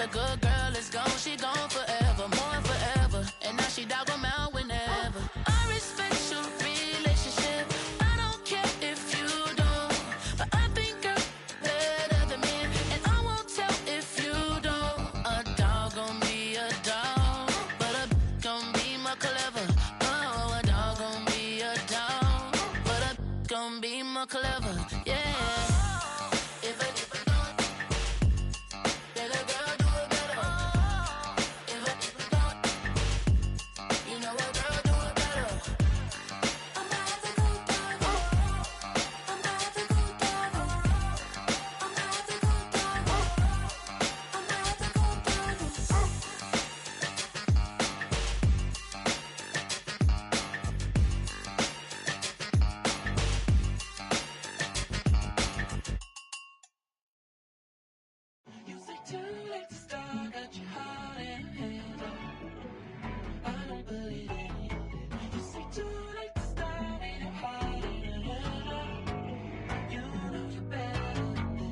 a good girl is gone, she gone forever, more forever. And now she dog 'em out whenever. I respect your relationship, I don't care if you don't. But I think girls better than men, and I won't tell if you don't. A dog gon' be a dog, but a gon' be more clever. Oh, a dog gon' be a dog, but a gon' be more clever, yeah.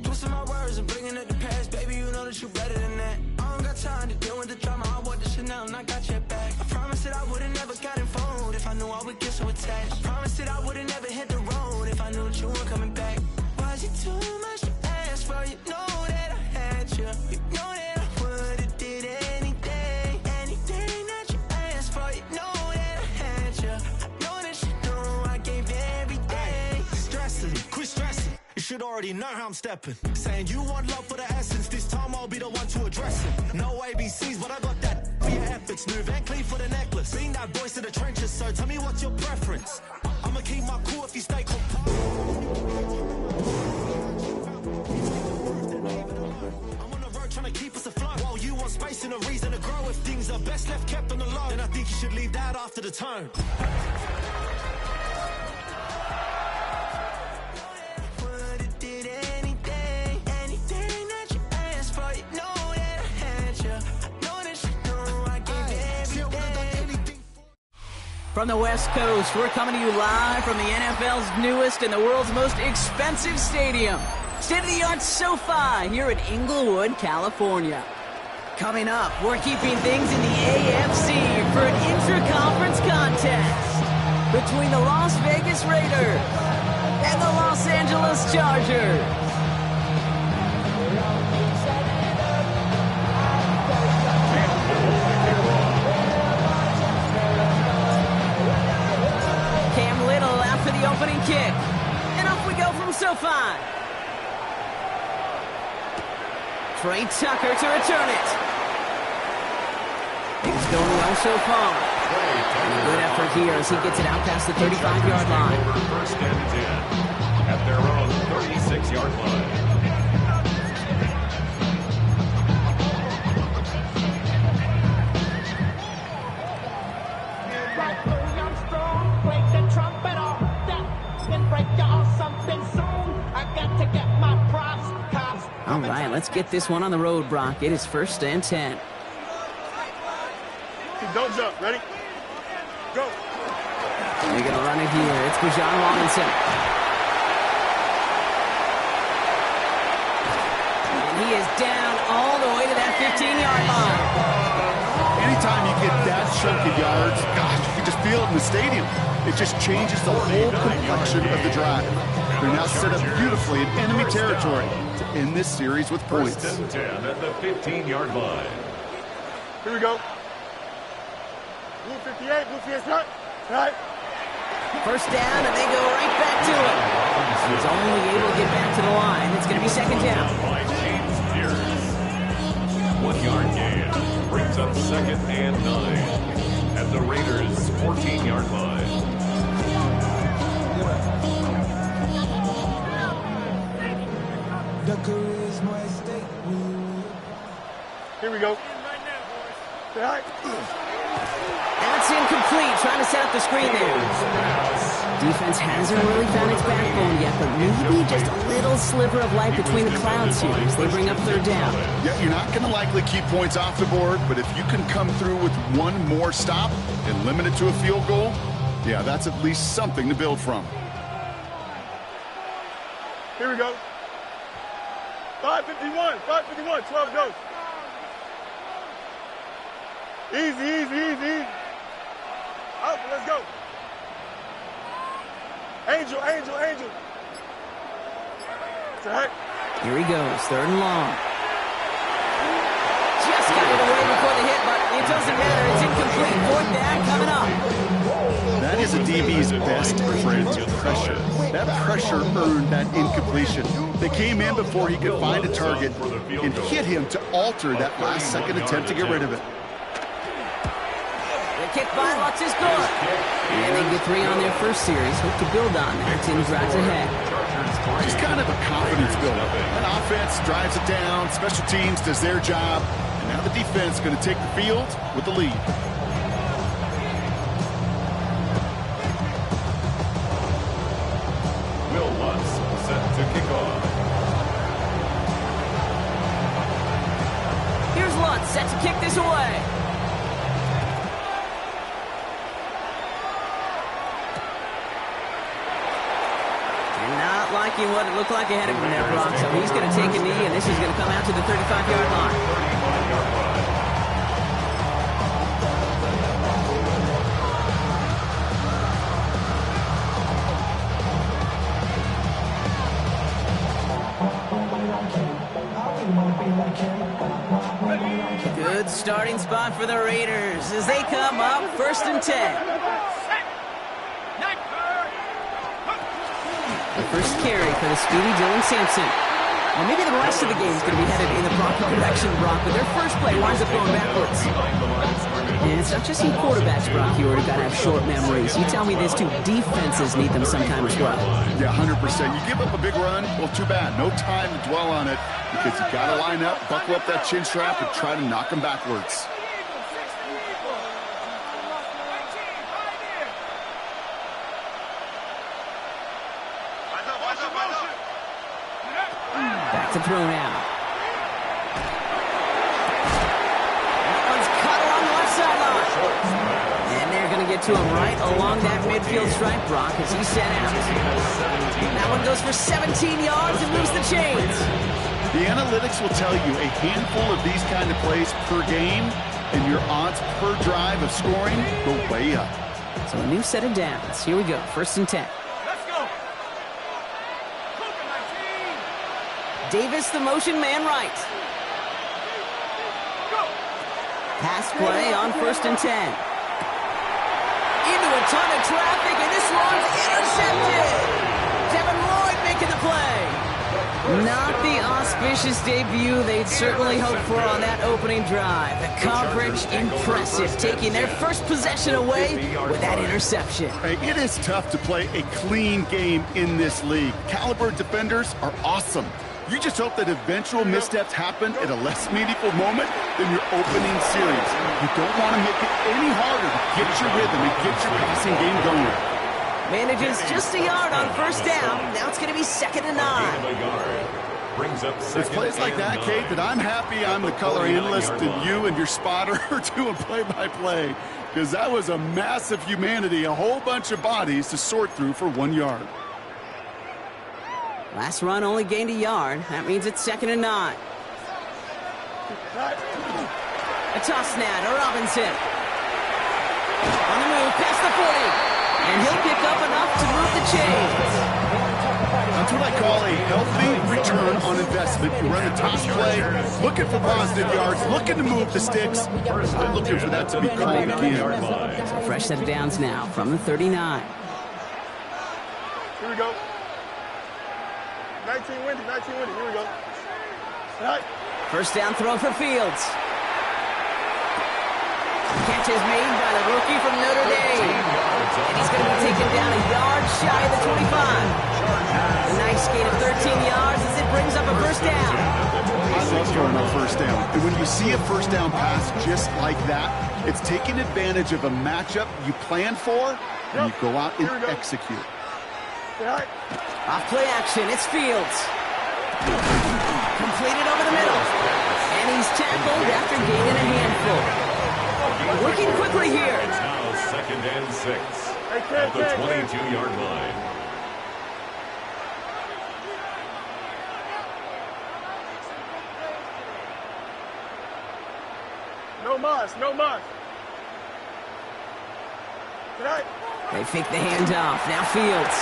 Twisting my words and bringing up the past, baby, you know that you better than that. I don't got time to deal with the drama, I want the Chanel and I got your back. I promised that I would've never gotten phoned if I knew I would get so attached. I promised that I would've never hit the road if I knew that you weren't coming back. Was it too much to ask for? You know that I had you. You know that I would've did anything, anything that you asked for. You know that I had you. I know that you know I gave everything. Stressing, quit stressing. You should already know how I'm stepping. Saying you want love for the essence, this time I'll be the one to address it. No ABCs, but I got that for your efforts. New Van Cleef for the necklace. Being that voice in the trenches, so tell me what's your preference. I'ma keep my cool if you stay composed. I'm on the road trying to keep us afloat, while you want space and a reason to grow. If things are best left kept on the low, then I think you should leave that after the tone. From the West Coast, we're coming to you live from the NFL's newest and the world's most expensive stadium, state-of-the-art SoFi here in Inglewood, California. Coming up, we're keeping things in the AFC for an intra-conference contest between the Las Vegas Raiders and the Los Angeles Chargers. For the opening kick, and off we go from SoFi. Trey Tucker to return it. Things going well so far. And a good effort here as he gets it out past the 35-yard line. First and 10 at their own 36-yard line. All right, let's get this one on the road, Brock. It is first and 10. Don't jump. Ready? Go. They're going to run it here. It's Bijan Robinson. And he is down all the way to that 15-yard line. Anytime you get that chunk of yards, gosh, you can just feel it in the stadium. It just changes the whole complexion of the drive. They're now set up beautifully in enemy territory to end this series with points. First and 10 at the 15-yard line. Here we go. Blue 58, blue 58, right? First down, and they go right back to him. He's only able to get back to the line. It's going to be second down. By James Pierce. 1-yard gain brings up second and 9 at the Raiders' 14-yard line. Here we go. Right. That's incomplete. Trying to set up the screen there. Defense hasn't really found its backbone yet, but maybe just a little sliver of light between the clouds here as they bring up third down. Yeah, you're not going to likely keep points off the board, but if you can come through with one more stop and limit it to a field goal, yeah, that's at least something to build from. Here we go. 5:51, 12 goes. Easy, easy, easy. Up, let's go. Angel, angel, angel. Right. Here he goes, 3rd and long. Just got it away before the hit, but it doesn't matter. It's incomplete. 4th down coming up. That is a DB's best friend, pressure. That pressure earned that incompletion. They came in before he could find a target and hit him to alter that last-second attempt to get rid of it. The kick by Lutz is good. And they get 3 on their first series. Hope to build on that. Team drives ahead. Just kind of a confidence builder. An offense drives it down. Special teams does their job. And now the defense is going to take the field with the lead. Will Lutz set to kick off. Here's Lutz set to kick this away. Not liking what it looked like ahead of him there, Brock. So he's going to take a knee, and this is going to come out to the 35-yard line. Good starting spot for the Raiders as they come up 1st and 10. The first carry for the speedy Dylan Sampson. Well, maybe the rest of the game is going to be headed in the proper direction, Brock, but their first play winds up going backwards. And it's not just you quarterbacks, Brock, you already got to have short memories. You tell me these 2 defenses need them sometime as well. Yeah, 100%. You give up a big run, well, too bad. No time to dwell on it because you got to line up, buckle up that chin strap, and try to knock them backwards. Back to throw now. That one's cut along the left sideline. And they're going to get to him right along that midfield stripe, Brock, as he's sent out. That one goes for 17 yards and moves the chains. The analytics will tell you a handful of these kind of plays per game, and your odds per drive of scoring go way up. So a new set of downs. Here we go, 1st and 10. Davis, the motion man right. Pass play on 1st and 10. Into a ton of traffic, and this one's intercepted. Devin Lloyd making the play. Not the auspicious debut they'd certainly hoped for on that opening drive. The coverage impressive, taking their first possession away with that interception. Hey, it is tough to play a clean game in this league. Caliber defenders are awesome. You just hope that eventual missteps happen at a less meaningful moment than your opening series. You don't want to make it any harder to get your rhythm and get your passing game going. Manages just a yard on 1st down. Now it's going to be 2nd and 9. It's plays like that, Kate, that I'm happy I'm the color analyst and you and your spotter are doing play-by-play. Because that was a massive humanity, a whole bunch of bodies to sort through for 1 yard. Last run only gained a yard. That means it's 2nd and 9. A toss now to Robinson. On the move, past the 40. And he'll pick up enough to move the chains. That's what I call a healthy return on investment. You run a toss play, looking for positive yards, looking to move the sticks, not looking for that to be called again. So fresh set of downs now from the 39. Here we go. 19 windy, here we go. All right. First down throw for Fields. Catch is made by the rookie from Notre Dame. And he's going to be taken down a yard shy of the 25. A nice gain of 13 yards as it brings up a first down. I love throwing a first down. And when you see a first down pass just like that, it's taking advantage of a matchup you plan for, and you go out and execute. Off play action, it's Fields. Completed over the middle. And he's tackled after gaining a handful. Working quickly here. It's now 2nd and 6 at the 22-yard line. No muss, no muss. They fake the handoff. Now Fields.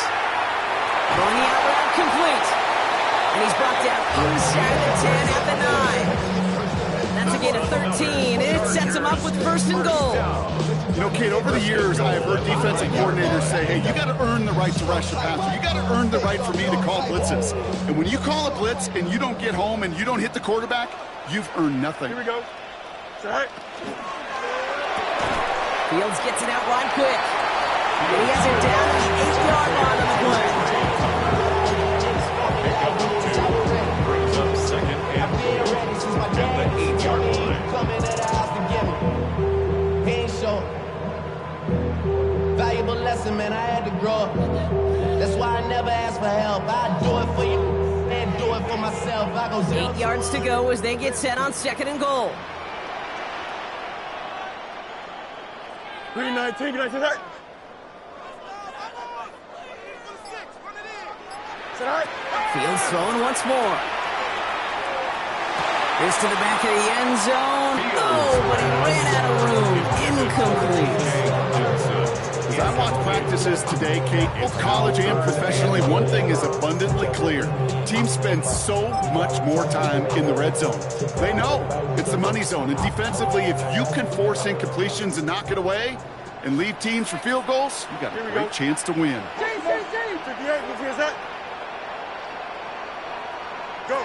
Throwing the out route complete. And he's brought down inside the 10 at the 9. That's a gain of 13. It sets him up with first and goal. You know, Kate, over the years, I have heard defensive coordinators say, hey, you got to earn the right to rush the passer. You got to earn the right for me to call blitzes. And when you call a blitz and you don't get home and you don't hit the quarterback, you've earned nothing. Here we go. Set. Fields gets it out wide quick. And he has it down to the 8-yard line on the play. Brings up second and goal at the 8-yard line. Valuable lesson, man. I had to grow up. That's why I never ask for help. I do it for you and do it for myself. I go 8 yards to go as they get set on second and goal. 19, set. Fields throwing once more. This to the back of the end zone. Oh, but he ran out of room. Incomplete. As I watch practices today, Kate, both college and professionally, one thing is abundantly clear. Teams spend so much more time in the red zone. They know it's the money zone. And defensively, if you can force incompletions and knock it away and leave teams for field goals, you got a great chance to win. 58, set. Go.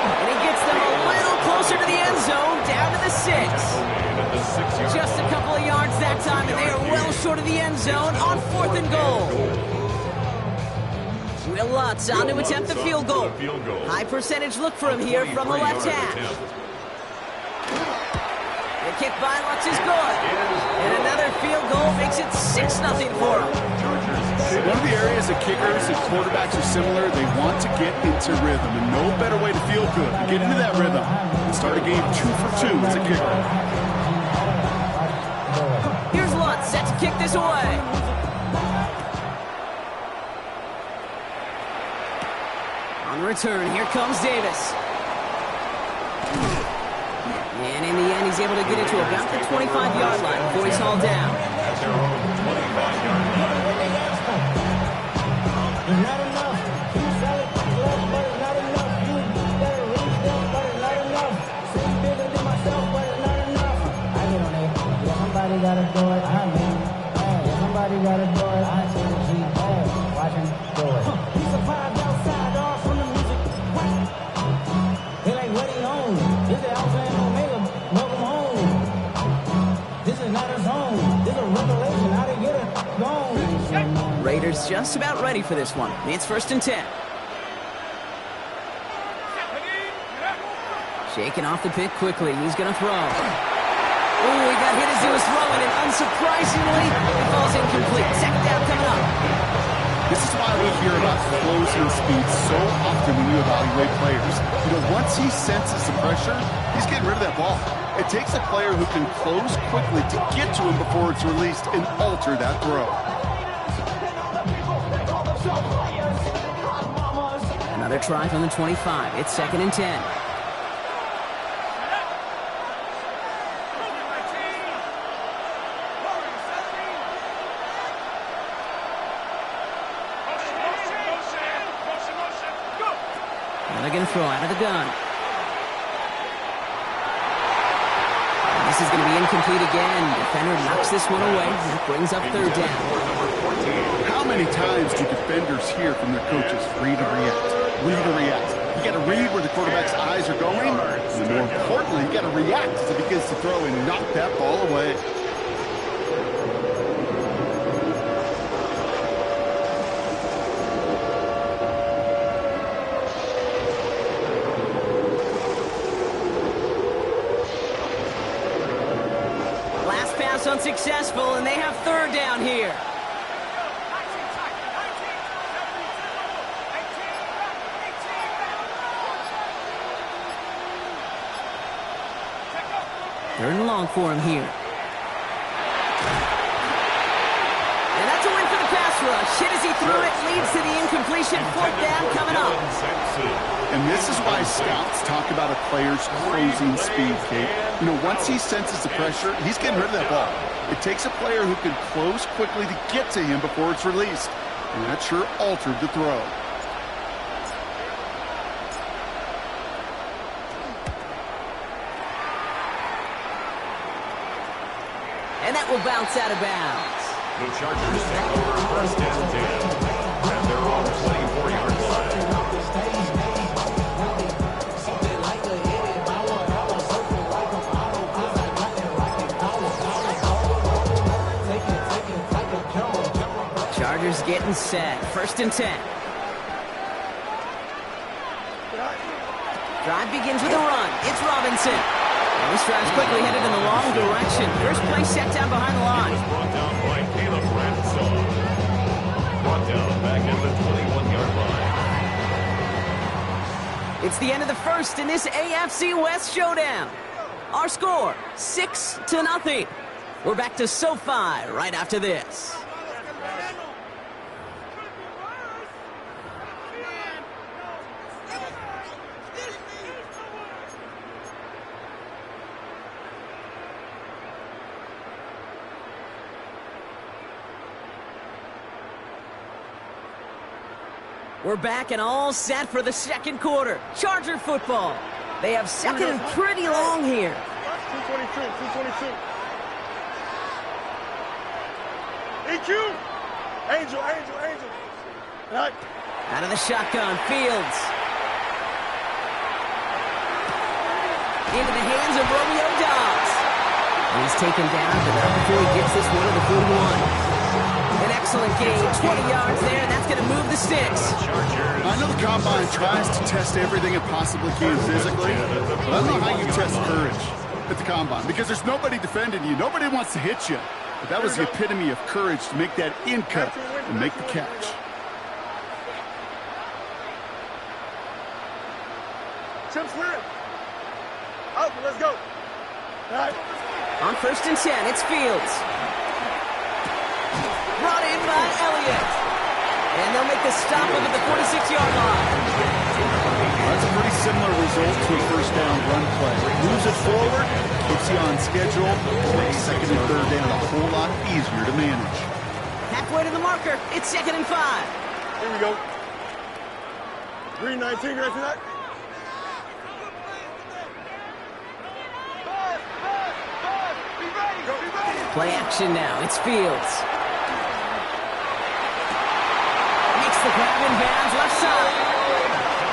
And he gets them a little closer to the end zone, down to the 6. Just a couple of yards that time, and they are well short of the end zone on 4th and goal. Will Lutz on to attempt the field goal. High percentage look for him here from the left half. The kick by Lutz is good. And another field goal makes it 6-0 for him. One of the areas that kickers and quarterbacks are similar, they want to get into rhythm. And no better way to feel good to get into that rhythm and start a game 2 for 2 as a kicker. Here's Lutz, set to kick this away. On the return, here comes Davis. And in the end, he's able to get it to about the 25-yard line before he's hauled down. Not enough. You sell it, but it's not enough. You better reach them, but it's not enough. See bigger than myself, but it's not enough. I get on it. Yeah, somebody gotta do it. I mean, yeah, somebody gotta do it. I see the G. Watch him do it. He survived outside, all from the music. They like, what he on? This is Alpha and Omega. Welcome home. This is not a zone. This is a revelation. How to get it gone. Raiders just about ready for this one. It's 1st and 10. Shaking off the pick quickly. He's going to throw. Ooh, he got hit as he was throwing, and unsurprisingly, it falls incomplete. Second down coming up. This is why we hear about closing speed so often when you evaluate players. You know, once he senses the pressure, he's getting rid of that ball. It takes a player who can close quickly to get to him before it's released and alter that throw. Another try from the 25. It's 2nd and 10. Now they're going to throw out of the gun. And this is going to be incomplete again. Defender knocks this one away. That brings up 3rd down. How many times do defenders hear from their coaches, read and react? Read and react. You got to read where the quarterback's eyes are going, and more importantly, you got to react as he begins to throw and knock that ball away. Last pass unsuccessful, and they have 3rd down here. Third and long for him here. And that's a win for the pass rush. Hit as he threw it, leads to the incompletion. Fourth down coming up. And this is why scouts talk about a player's closing speed, Kate. You know, once he senses the pressure, he's getting rid of that ball. It takes a player who can close quickly to get to him before it's released. And that sure altered the throw. And that will bounce out of bounds. The Chargers take over first and 10. And they're on the 24-yard line. Chargers getting set. First and 10. Drive begins with a run. It's Robinson. And this drive's quickly headed in the wrong direction. First play set down behind the line. Brought down by Caleb Ransom. Brought down back at the 21-yard line. It's the end of the first in this AFC West showdown. Our score, 6-0. We're back to SoFi right after this. We're back and all set for the second quarter. Charger football. They have second and pretty long here. 222. EQ. Angel. Right. Out of the shotgun, Fields. Into the hands of Romeo Dobbs. And he's taken down, but not before he gets this one to the 41. An excellent gain, 20 yards there, and that's going to move the sticks. I know the Combine tries to test everything it possibly can physically, but I don't know how you test courage at the Combine, because there's nobody defending you. Nobody wants to hit you. But that was the epitome of courage to make that in cut and make the catch. Chip's clearing. Out, let's go. All right. On first and 10, it's Fields. Brought in by Elliott. And they'll make the stop up at the 46-yard line. That's a pretty similar result to a first down run play. Moves it forward, keeps you on schedule, makes second and third down a whole lot easier to manage. Halfway to the marker, it's 2nd and 5. Here we go. Green 19, you ready for that? Play action now, it's Fields. Makes the grab in bounds, left side.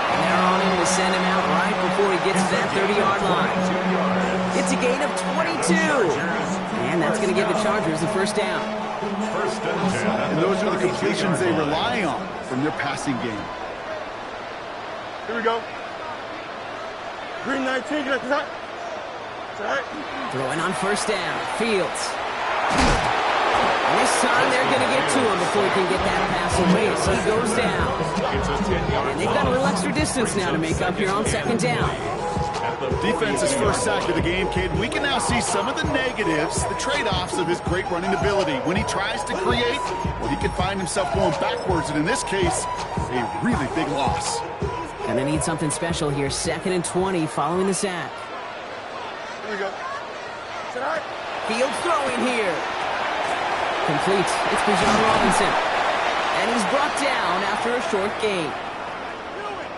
And they're on him to send him out right before he gets to that 30-yard line. It's a gain of 22. And that's going to give the Chargers the first down. And those are the completions they rely on from their passing game. Here we go. Green 19, get up to that. Throwing on first down, Fields. And this time they're going to get to him before he can get that pass away as he goes down. And they've got a little extra distance now to make up here on 2nd down. Defense's first sack of the game, Kate. We can now see some of the negatives, the trade-offs of his great running ability. When he tries to create, well, he can find himself going backwards, and in this case, a really big loss. And they need something special here. 2nd and 20 following the sack. Here we go. Fields throwing here. Complete. It's Bijan Robinson. And he's brought down after a short gain.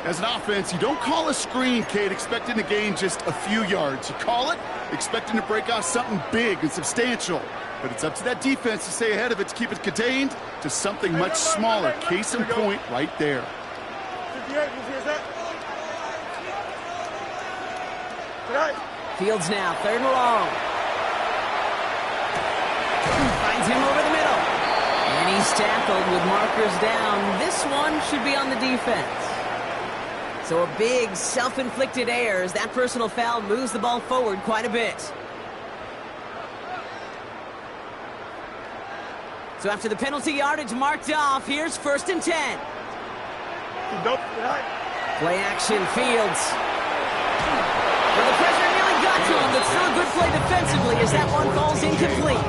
As an offense, you don't call a screen, Kate, expecting to gain just a few yards. You call it expecting to break off something big and substantial. But it's up to that defense to stay ahead of it, to keep it contained to something much smaller. Case in point right there. 58, you see that? Right. Fields now, 3rd and long. Finds him over the middle. And he's tackled with markers down. This one should be on the defense. So a big self-inflicted error as that personal foul moves the ball forward quite a bit. So after the penalty yardage marked off, here's 1st and 10. Play action, Fields. Well, the pressure nearly got to him, but still a good play defensively as that one falls incomplete.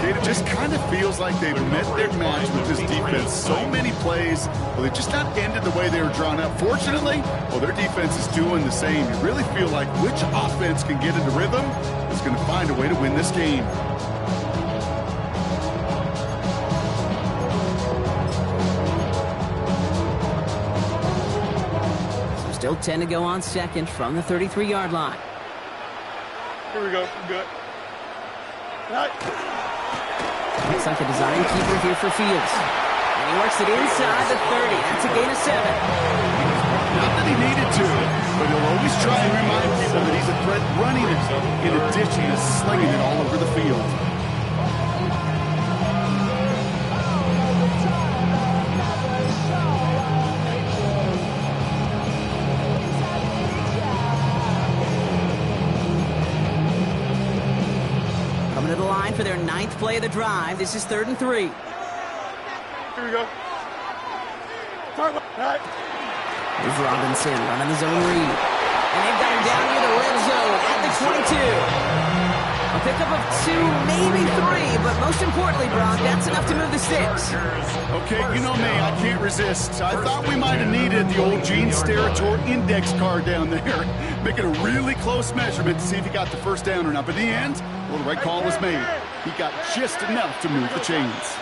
It It just kind of feels like they've met their match with this defense. So many plays, well, they just not ended the way they were drawn up. Fortunately, well, their defense is doing the same. You really feel like which offense can get into rhythm is going to find a way to win this game. So still 10 to go on second from the 33-yard line. Here we go. Good. Right. Looks like a design keeper here for Fields. And he works it inside the 30. That's a gain of 7. Not that he needed to, but he'll always try and remind people that he's a threat running it, in addition to slinging it all over the field. Coming to the line for their 9th play of the drive. This is 3rd and 3. Here we go. Right. Here's Robinson running the zone read. And they've got him down near the red zone at the 22. A pickup of 2, maybe 3, but most importantly, Brock, that's enough to move the sticks. Okay, you know me, I can't resist. I thought we might have needed the old Gene Steratore index card down there, making a really close measurement to see if he got the first down or not. But in the end, well, the right call was made. He got just enough to move the chains.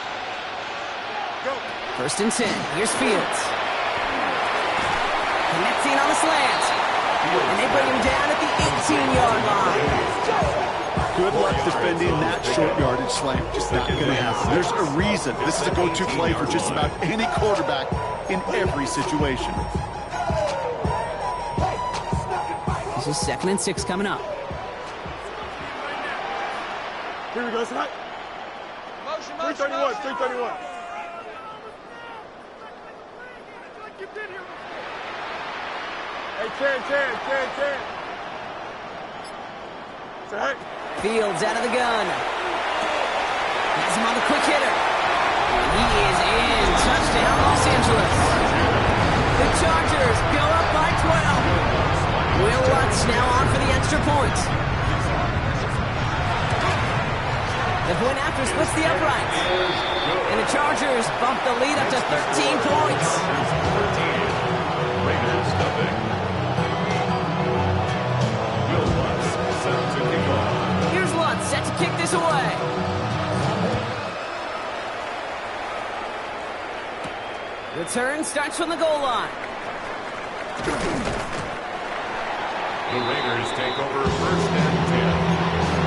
1st and 10. Here's Fields. Connecting on the slant. And they bring him down at the 18-yard line. Good luck defending that short yardage slant. Just not going to happen. There's a reason. This is a go-to play for just about any quarterback in every situation. This is 2nd and 6 coming up. Here we go. It's hot. 331. 331. Hey, Ken. Say hey. Fields out of the gun. Has him on the quick hitter. And he is in. Touchdown, Los Angeles. The Chargers go up by 12. Will Lutz now on for the extra point. The point after splits the uprights. And the Chargers bump the lead up to 13 points. Raiders nothing. Will Lutz set to kick off. Here's Lutz set to kick this away. Return starts from the goal line. The Raiders take over 1st and 10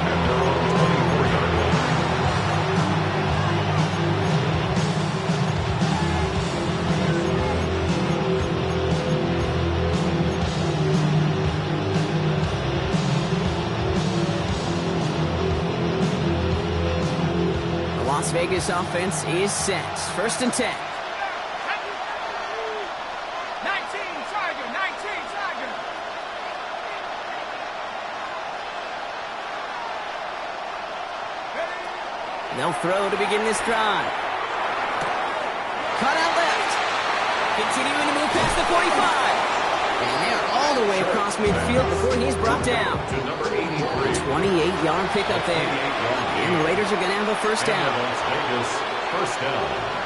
at their own 24-yard line. The Las Vegas offense is set. 1st and 10. They'll throw to begin this drive. Cut out left. Continuing to move past the 45. And they're all the way across midfield before he's brought down. To number 83. 28-yard pickup there. And the Raiders are going to have a first down. Las Vegas, first down.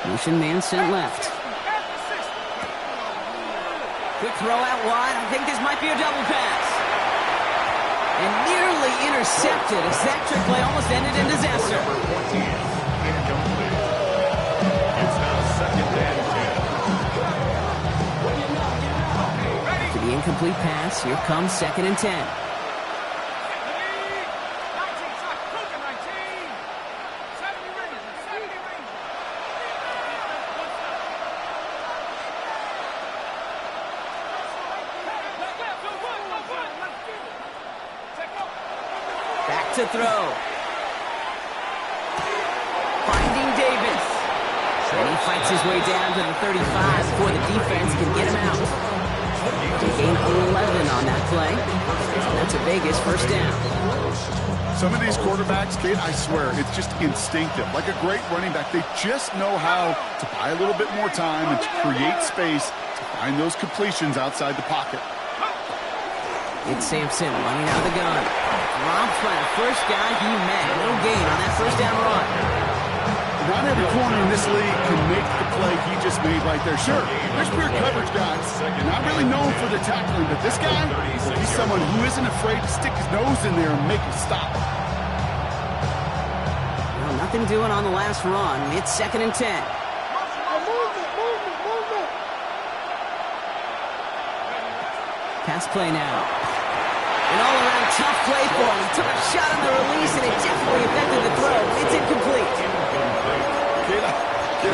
Motion man sent left. Quick throw out wide. I think this might be a double pass. And nearly intercepted as that trick play almost ended in disaster. Number 14, incomplete. It's now 2nd and 10. To the incomplete pass, here comes 2nd and 10. Back to throw. Finding Davis. And he fights his way down to the 35 before the defense can get him out. 11 on that play. That's a Vegas first down. Some of these quarterbacks, Kate, I swear, it's just instinctive. Like a great running back, they just know how to buy a little bit more time and to create space to find those completions outside the pocket. It's Sampson running out of the gun. Dropped by the first guy he met. No gain on that first down run. Not every corner in this league can make the play he just made right there. Sure, there's pure coverage guys, not really known for their tackling, but this guy, he's someone who isn't afraid to stick his nose in there and make a stop. Well, nothing doing on the last run. It's 2nd and 10. Pass play now. An all-around tough play for him. He took a shot on the release, and it definitely affected the throw. It's incomplete. Kid,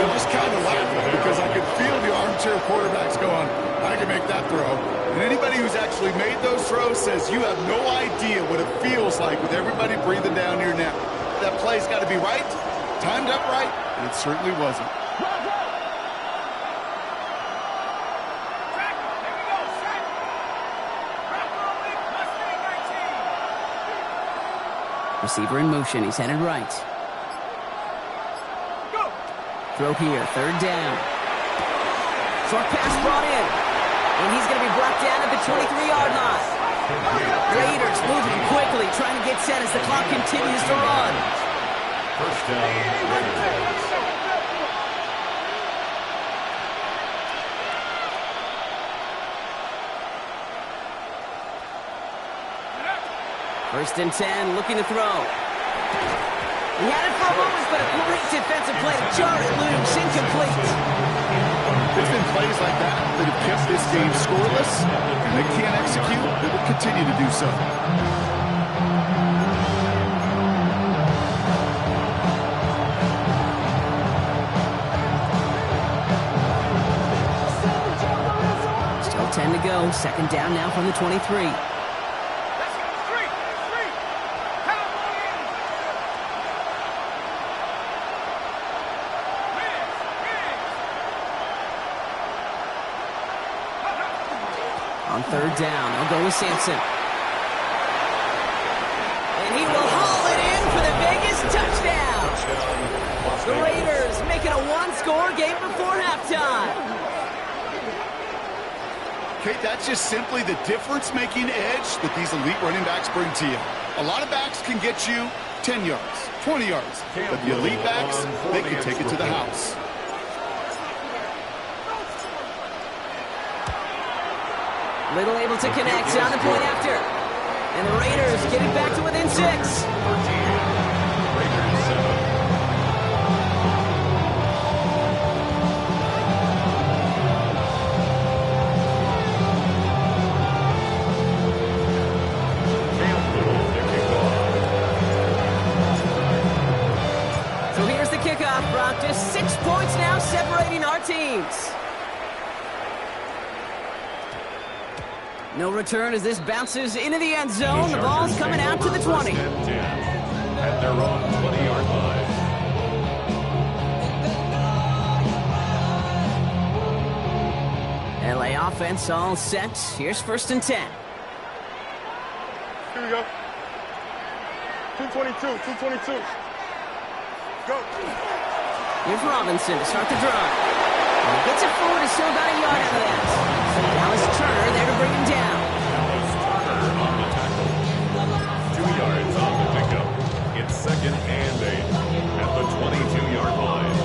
I'm just kind of laughing because I could feel the armchair quarterbacks going, I can make that throw. And anybody who's actually made those throws says you have no idea what it feels like with everybody breathing down your neck. That play's got to be right, timed up right, and it certainly wasn't. Receiver in motion. He's headed right. Throw here. 3rd down. Short pass brought in. And he's going to be brought down at the 23-yard line. Raiders moving quickly, trying to get set as the clock continues to run. First down, Raiders. First and 10, looking to throw. He had it for a moment, but a great defensive play to jar it loose, incomplete. It's been plays like that that have kept this game scoreless, and they can't execute. They will continue to do so. Still 10 to go. 2nd down now from the 23. On 3rd down, they'll go with Sampson. And he will haul it in for the Vegas touchdown. The Raiders making a one-score game before halftime. Kate, that's just simply the difference-making edge that these elite running backs bring to you. A lot of backs can get you 10 yards, 20 yards, but the elite backs, they can take it to the house. Little able to connect on the point after. And the Raiders get it back to within 6. Raiders 7. So here's the kickoff, Brock. Just 6 points now separating our teams. No return as this bounces into the end zone. The ball's coming out to the 20. At their own 20-yard line. LA offense all set. Here's 1st and 10. Here we go. 222, 222. Go. Here's Robinson to start the drive. And he gets it forward and still got a yard out of that. Dallas Turner there to bring him down. Dallas Turner on the tackle. 2 yards on the pickup. It's 2nd and 8 at the 22-yard line.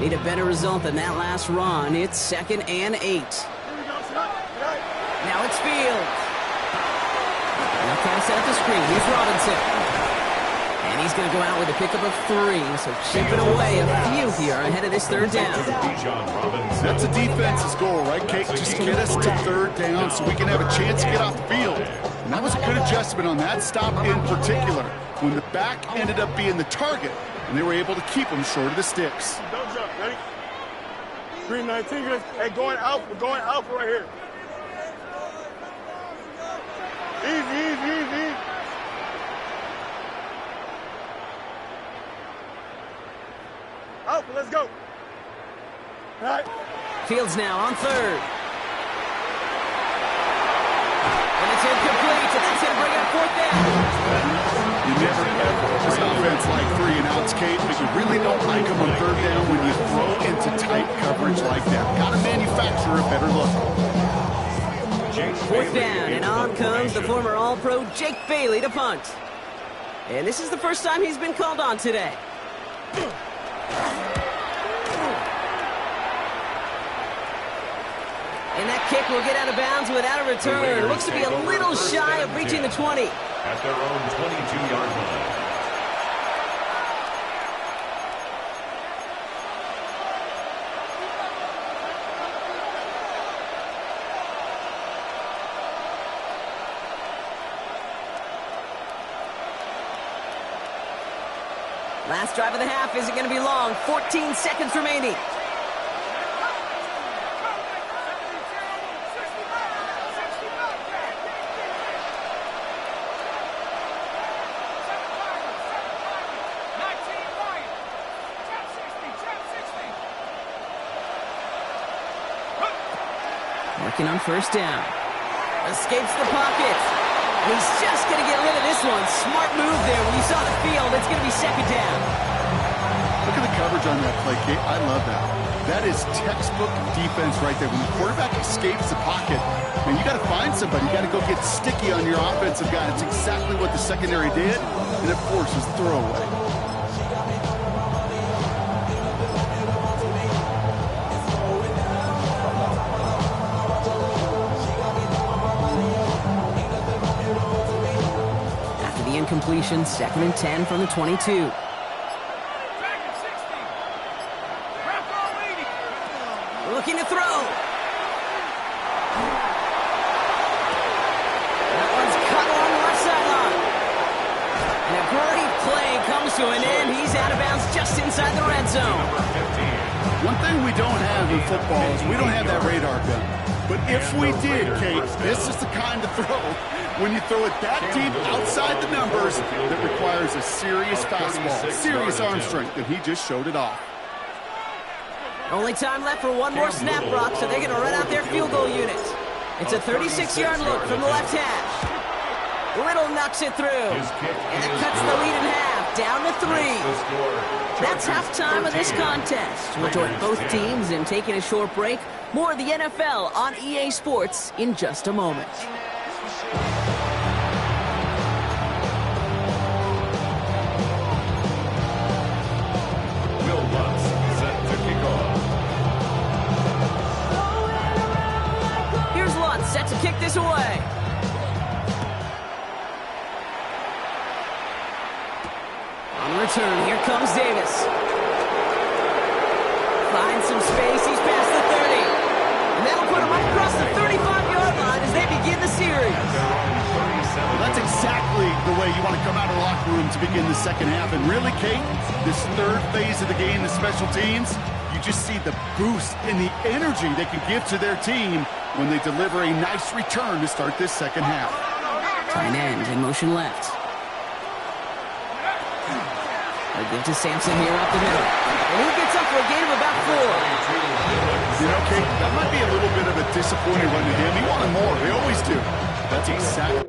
Need a better result than that last run. It's 2nd and 8. Now it's Fields. Now trying to set up the screen. Here's Robinson. And he's going to go out with a pickup of 3. So chipping away a few here ahead of this 3rd down. That's a defense's goal, right, Kate? Just get us to 3rd down so we can have a chance to get off the field. And that was a good adjustment on that stop in particular, when the back ended up being the target, and they were able to keep him short of the sticks. Don't jump, ready? 319, hey, going out, we're going out right here. Easy, easy, easy. Out, let's go. All right. Fields now on third. And it's incomplete, and that's going to bring up fourth down. You never ever this offense like 3-and-outs, Kate, but you really don't like them on third down when you throw into tight coverage like that. Got to manufacture a better look. Fourth down, and on comes the former All-Pro Jake Bailey to punt. And this is the first time he's been called on today. And that kick will get out of bounds without a return. Looks to be a little shy of reaching the 20. At their own 22-yard line. Last drive of the half isn't going to be long. 14 seconds remaining. Working on first down. Escapes the pocket. He's just going to get rid of this one. Smart move there. When you saw the field, it's going to be second down. Look at the coverage on that play, Kate. I love that. That is textbook defense right there. When the quarterback escapes the pocket, and you got to find somebody. You got to go get sticky on your offensive guy. It's exactly what the secondary did, and it forces throwaway. Incompletion, 2nd and 10 from the 22. Looking to throw. That one's cut along the left sideline. And a great play comes to an end. He's out of bounds just inside the red zone. One thing we don't have in football is we don't have that radar gun. But if we did, Kate, this is the kind of throw when you throw it that deep outside the numbers that requires a serious fastball, serious arm strength, and he just showed it off. Only time left for one more snap, Brock, so they're going to run out their field goal unit. It's a 36-yard look from the left hash. Little knocks it through, and it cuts the lead in half, down to 3. That's halftime of this contest. We'll join both teams in taking a short break. More of the NFL on EA Sports in just a moment. Will Lutz set to kick off. Here's Lutz set to kick this away. On return, here comes Davis. Finds some space, he's past the 30. And that'll put him up across the 35-yard line as they begin the series. Well, that's exactly the way you want to come out of the locker room to begin the second half. And really, Kate, this third phase of the game, the special teams, you just see the boost and the energy they can give to their team when they deliver a nice return to start this second half. Tight end in motion left. They'll give to Sampson here up the middle. And he gets up for a gain of about 4. You know, Kate, that might be a little bit of a disappointing run to him. He wanted more. They always do. That's exactly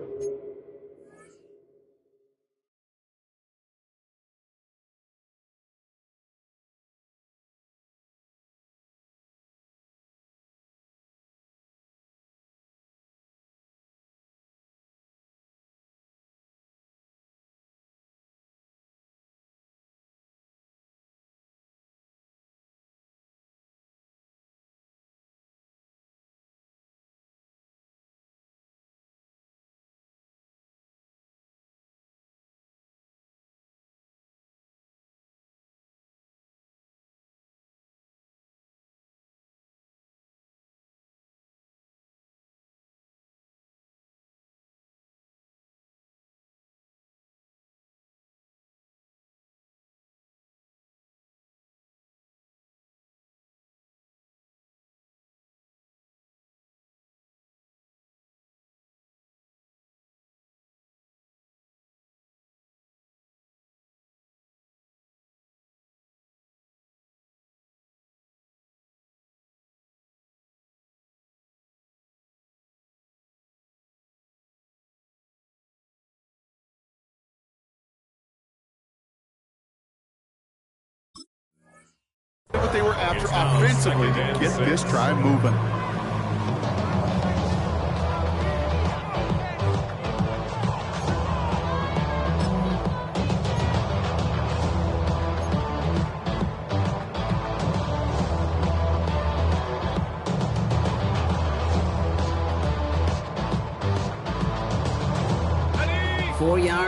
they were after offensively to get this drive moving.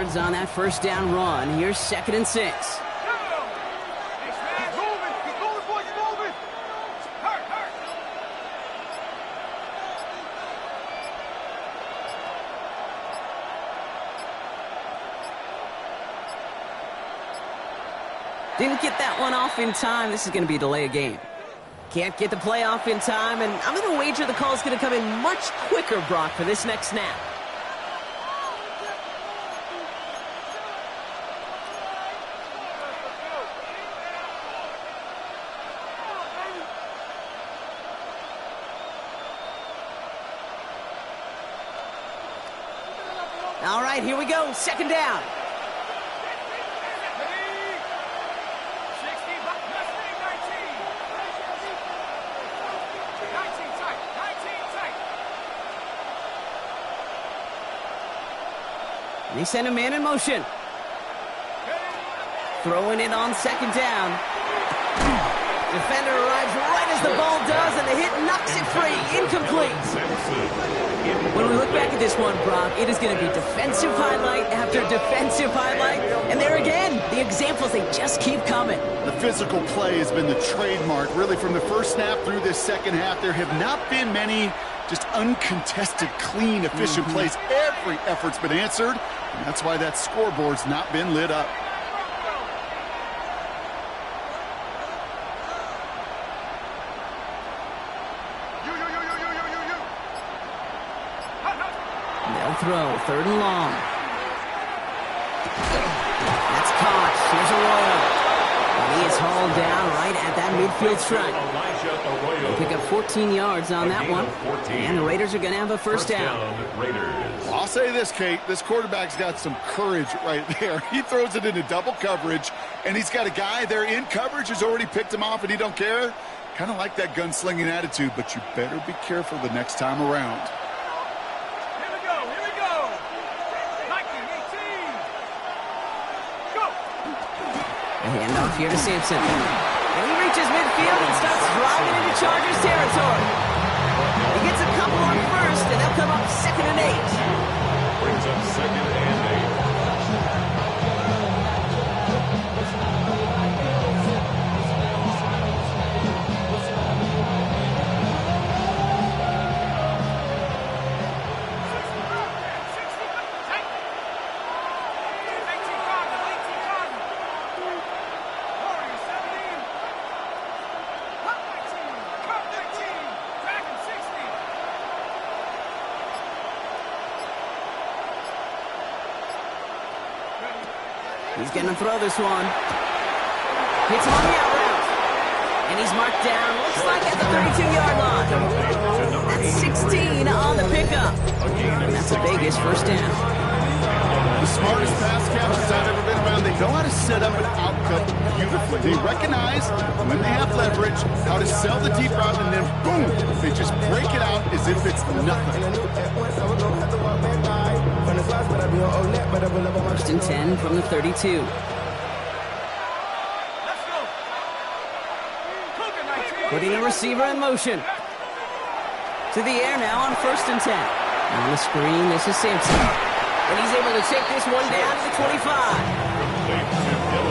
On that first down run. Here's 2nd and 6. Didn't get that one off in time. This is going to be a delay of game. Can't get the play off in time, and I'm going to wager the call is going to come in much quicker, Brock, for this next snap. All right, here we go. 2nd down. They send a man in motion. Throwing it on 2nd down. Defender arrives right as the ball does, and the hit knocks it free. Incomplete. When we look back at this one, Brock, it is going to be defensive highlight after defensive highlight. And there again, the examples, they just keep coming. The physical play has been the trademark. Really, from the first snap through this second half, there have not been many just uncontested, clean, efficient plays. Every effort's been answered, and that's why that scoreboard's not been lit up. Throw, 3rd and long. That's caught. Here's Arroyo. And he is hauled down right at that midfield stripe. They'll pick up 14 yards on that one. And the Raiders are going to have a first down. I'll say this, Kate. This quarterback's got some courage right there. He throws it into double coverage, and he's got a guy there in coverage who's already picked him off, and he don't care. Kind of like that gunslinging attitude, but you better be careful the next time around. Handoff here to Sampson. And he reaches midfield and starts driving into Chargers territory. He gets a couple on first, and they'll come up 2nd and 8. Brings up 2nd and 8. He's going to throw this one. Hits him on the out route. And he's marked down, looks like at the 32-yard line. That's 16 on the pickup. And that's the biggest first down. The smartest pass catchers I've ever been around. They know how to set up an outcut beautifully. They recognize when they have leverage how to sell the deep route, and then boom, they just break it out as if it's nothing. 1st and 10 from the 32. Putting a receiver in motion. To the air now on 1st and 10. On the screen, this is Sampson. And he's able to take this one down to the 25.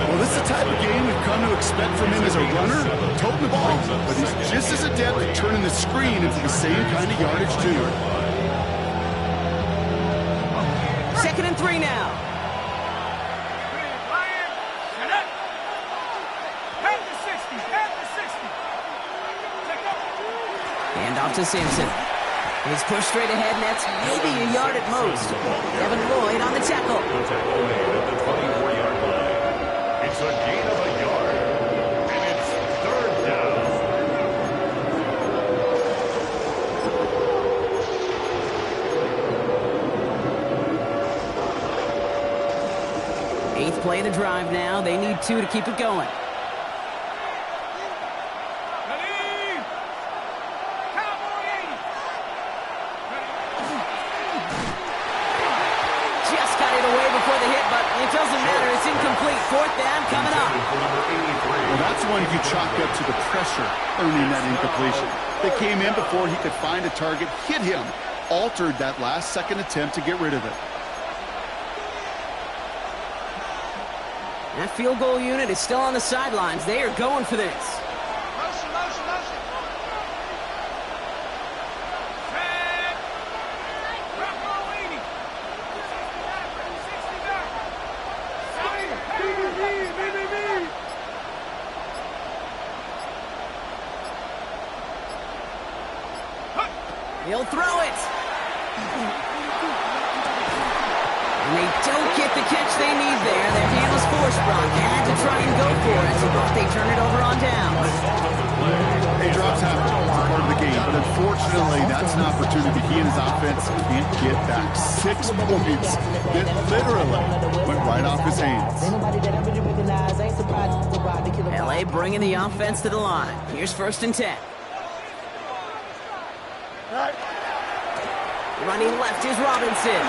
Well, this is the type of game we've come to expect from him as a runner, toting the ball, but he's just as adept at turning the screen into the same kind of yardage, too. 2nd and 3 now. Hand off to Sampson. He's pushed straight ahead, and that's maybe a yard at most. Evan Lloyd on the tackle. The tackle made at the 24-yard line. It's a gain of a yard, and it's 3rd down. 8th play of the drive now. They need 2 to keep it going. fourth down coming up. Well, that's one you chalk up to the pressure earning that incompletion. They came in before he could find a target, hit him, altered that last second attempt to get rid of it. That field goal unit is still on the sidelines. They are going for this. Motion, motion, motion. He'll throw it. And they don't get the catch they need there. Their hand was forced, Brock. Had to try and go for it, so Brock, they turn it over on downs. Hey, drops happen. It's a part of the game. But unfortunately, that's an opportunity he and his offense can't get back. 6 points that literally went right off his hands. LA bringing the offense to the line. Here's 1st and 10. Running left is Robinson.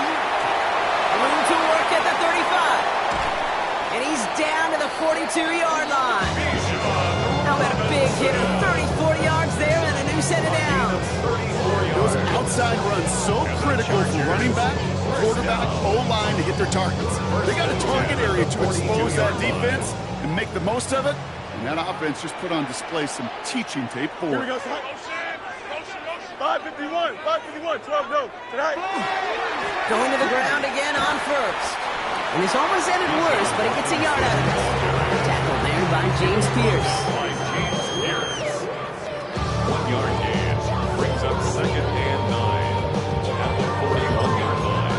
Room to work at the 35. And he's down to the 42-yard line. How about a big hitter? 30, 40 yards there and a new set of downs. Those outside runs so critical for running back, quarterback, O-line to hit their targets. They got a target area to expose that defense and make the most of it. And that offense just put on display some teaching tape for Here we it. go, son. 551, 551, 12 go. Tonight. Going to the ground again on 1st. And this almost ended worse, but he gets a yard out of it. Tackled there by James Pierce. 1 yard gain brings up 2nd and 9 at the 41-yard line.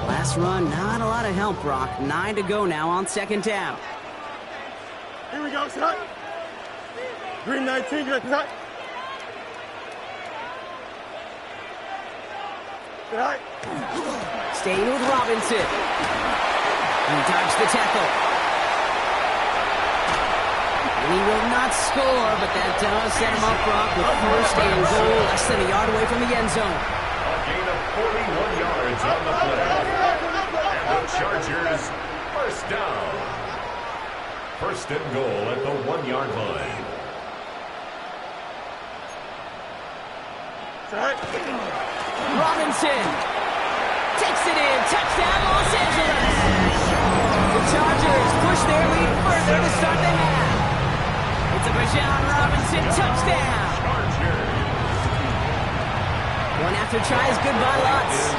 Last run, not a lot of help, Brock. 9 to go now on 2nd down. Here we go, son. Green 19, get tonight. Tonight. Staying with Robinson. He dodged the tackle. And he will not score, but that does set him up, Brock, with 1st and goal, less than a yard away from the end zone. A gain of 41 yards on the play. And the Chargers, 1st down. 1st and goal at the 1-yard line. Robinson takes it in. Touchdown, Los Angeles. The Chargers push their lead further to start the half. It's a Bijan Robinson touchdown. One after try is good by Lutz.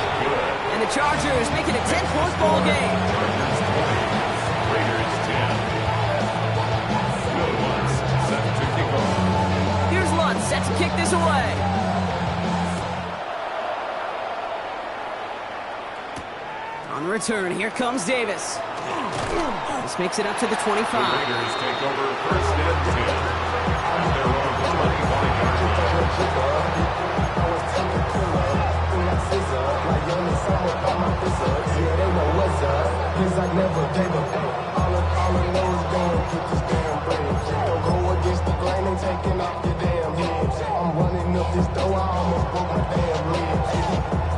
And the Chargers make it a 10-point ball game. Raiders 10. Will Lutz set to kick off. Here's Lutz set to kick this away. On the return, here comes Davis. This makes it up to the 25. The Raiders take over 1st and 10. At their own 25-yard I'm running up this door, I almost broke my damn leg.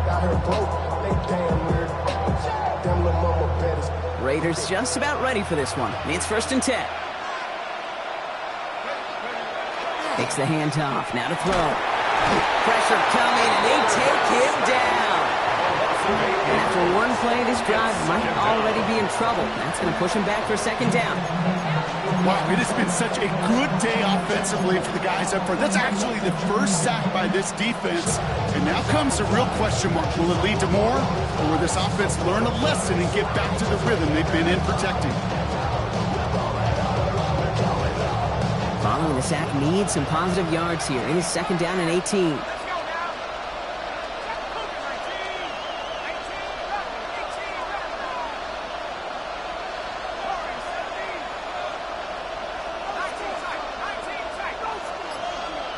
Got her broke, they damn weird. Them little mama better. Raiders just about ready for this one. It's 1st and 10. Takes the handoff, now to throw. Pressure coming, and they take him down. And after one play, this drive might already be in trouble. That's going to push him back for 2nd down. Wow, it has been such a good day offensively for the guys up front. That's actually the 1st sack by this defense. And now comes the real question mark. Will it lead to more? Or will this offense learn a lesson and get back to the rhythm they've been in protecting? Following the sack needs some positive yards here. It is 2nd down and 18.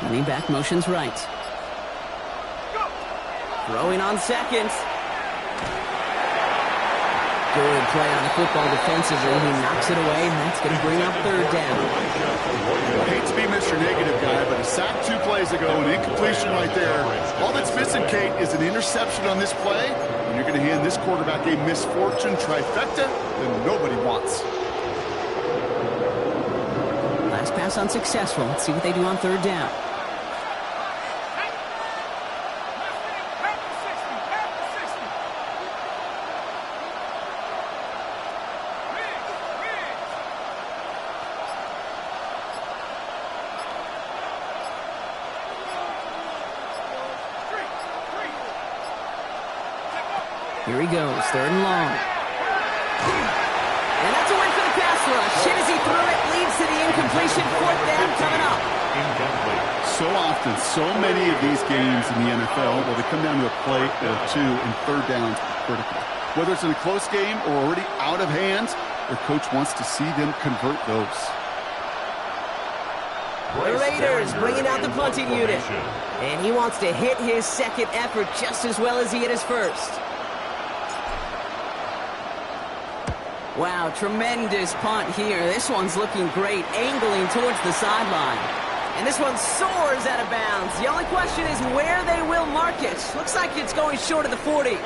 Running back motions right. Throwing on 2nd. Good play on the football defensively. He knocks it away, and that's going to bring up third down. I hate to be Mr. Negative guy, but a sack 2 plays ago, an incompletion right there. All that's missing, Kate, is an interception on this play, and you're going to hand this quarterback a misfortune trifecta that nobody wants. Last pass unsuccessful. Let's see what they do on third down. Here he goes, third and long. And that's a win for the pass rush. Shit as he threw it, leads to the incompletion. Fourth down coming up. So often, so many of these games in the NFL, well, they come down to a play or two, and third downs are critical. Whether it's in a close game or already out of hand, their coach wants to see them convert those. The Raiders bringing out the punting unit. And he wants to hit his second effort just as well as he hit his first. Wow, tremendous punt here. This one's looking great, angling towards the sideline. And this one soars out of bounds. The only question is where they will mark it. Looks like it's going short of the 40.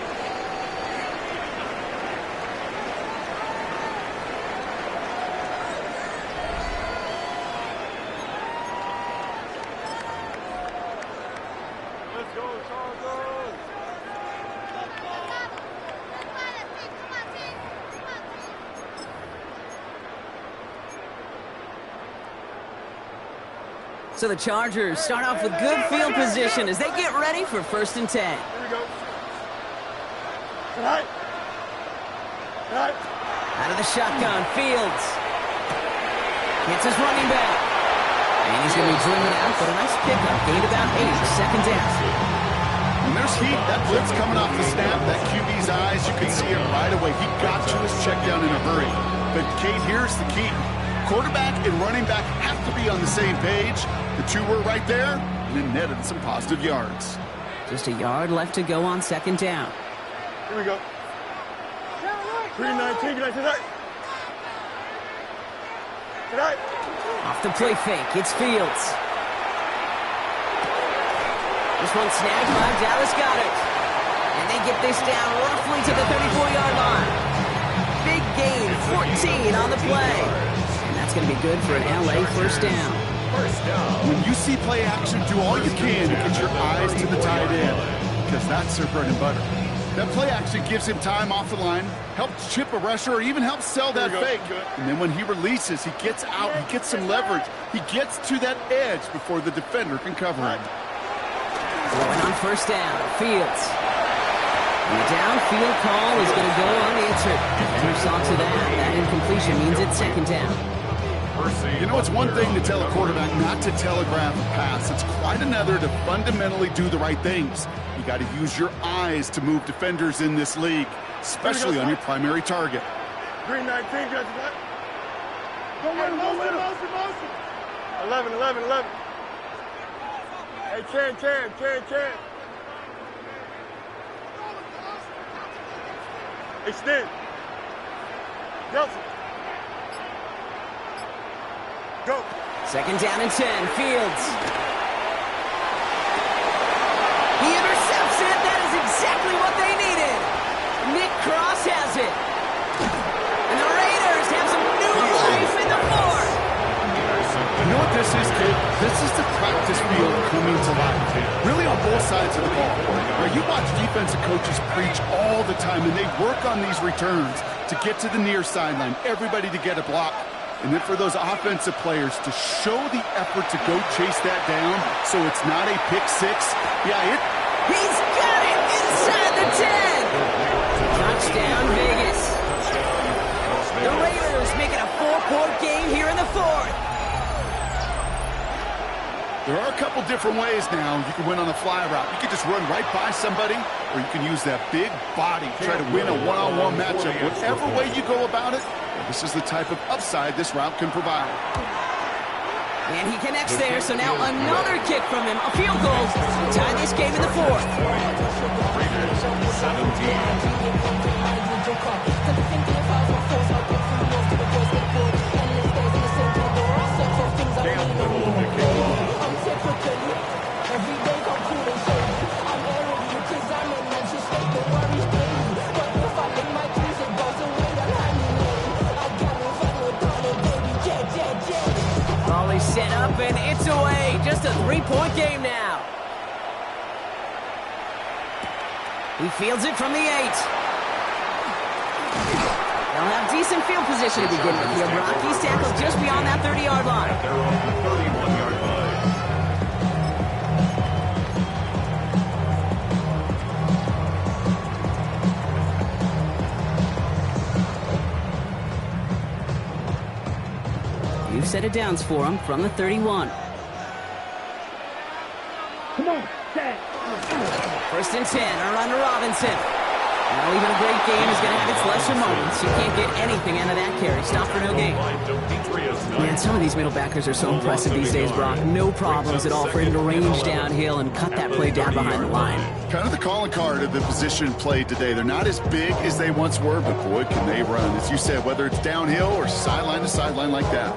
So the Chargers start off with good field position as they get ready for 1st and 10. Here we go. Right. Out of the shotgun, Fields. Hits his running back. And he's going to be driven out, but a nice pickup. Gained about 8, second down. When there's heat, that blitz coming off the snap, that QB's eyes, you can see it right away. He got to his check down in a hurry. But, Kate, here's the key. Quarterback and running back have to be on the same page. The two were right there, and it netted some positive yards. Just a yard left to go on 2nd down. Here we go. 3-19, get tonight. Tonight. Off the play fake, it's Fields. This one snagged by Dallas Goedert. And they get this down roughly to the 34-yard line. Big gain, 14 on the play. And that's going to be good for an LA first down. When you see play action, do all you can to get your eyes to the tight end, because that's their bread and butter. That play action gives him time off the line, helps chip a rusher, or even helps sell that fake. And then when he releases, he gets out, he gets some leverage. He gets to that edge before the defender can cover him. Going on 1st down, Fields. And the downfield call is going to go unanswered. Defender saw to that. That incompletion means it's 2nd down. You know, it's one thing to tell a quarterback not to telegraph a pass. It's quite another to fundamentally do the right things. You got to use your eyes to move defenders in this league, especially on your primary target. 3-19, get tonight. Go with him. 11. Hey, Chan. Extend. Nelson. Go. 2nd down and 10, Fields. He intercepts it. That is exactly what they needed. Nick Cross has it. And the Raiders have some new life in the 4th. You know what this is, kid? This is the practice field coming to life. Really on both sides of the ball. Now, you watch defensive coaches preach all the time, and they work on these returns to get to the near sideline, everybody to get a block. And then for those offensive players to show the effort to go chase that down so it's not a pick six. Yeah, he's got it inside the 10. Touchdown, Vegas. The Raiders making a 4-point game here in the 4th. There are a couple different ways now. You can win on a fly route. You can just run right by somebody, or you can use that big body, try to win a one-on-one matchup. Whatever way you go about it, this is the type of upside this route can provide. And he connects there, so now another kick from him. A field goal to tie this game in the 4th. And up and it's away. Just a 3-point game now. He fields it from the 8. They'll have decent field position to begin with here, Brock. He's tackled just beyond that 30-yard line. They're on the 31-yard line. New set of downs for him from the 31. Come on, set. First and 10, a run to Robinson. Well, even a great game is going to have its lesser moments. You can't get anything out of that carry. Stop for no gain. Man, some of these middle backers are so impressive these days, Brock. No problems at all for him to range downhill and cut that play down behind the line. Kind of the calling card of the position played today. They're not as big as they once were, but boy, can they run. As you said, whether it's downhill or sideline to sideline like that.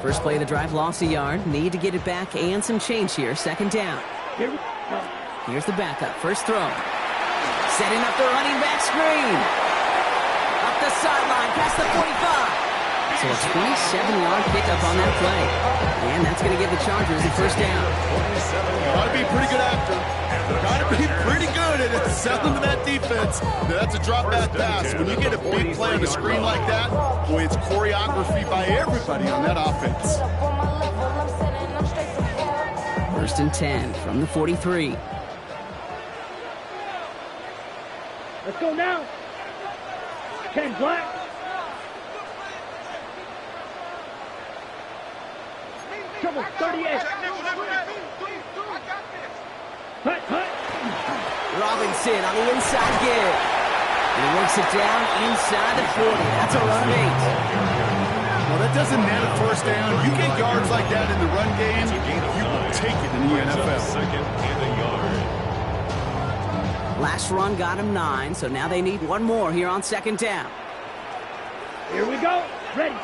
First play of the drive, lost a yard. Need to get it back and some change here. Second down. Here's the backup. First throw. Setting up the running back screen. Up the sideline, past the 45. So a 27-yard pickup on that play. And that's going to give the Chargers a first down. Got to be pretty good after. Got to be pretty good at selling to that defense. Now, that's a drop-back pass. When you get a big play on the screen like that, boy, it's choreography by everybody on that offense. First and 10 from the 43. Let's go now. 10 black. Trouble, 38. Hut. Robinson on the inside give. And he works it down inside the 40. That's a run of 8. Well, that doesn't net a first down. You get yards like that in the run game, you will take it in the NFL. Second and a yard. Last run got him 9, so now they need one more here on second down. Here we go. Ready.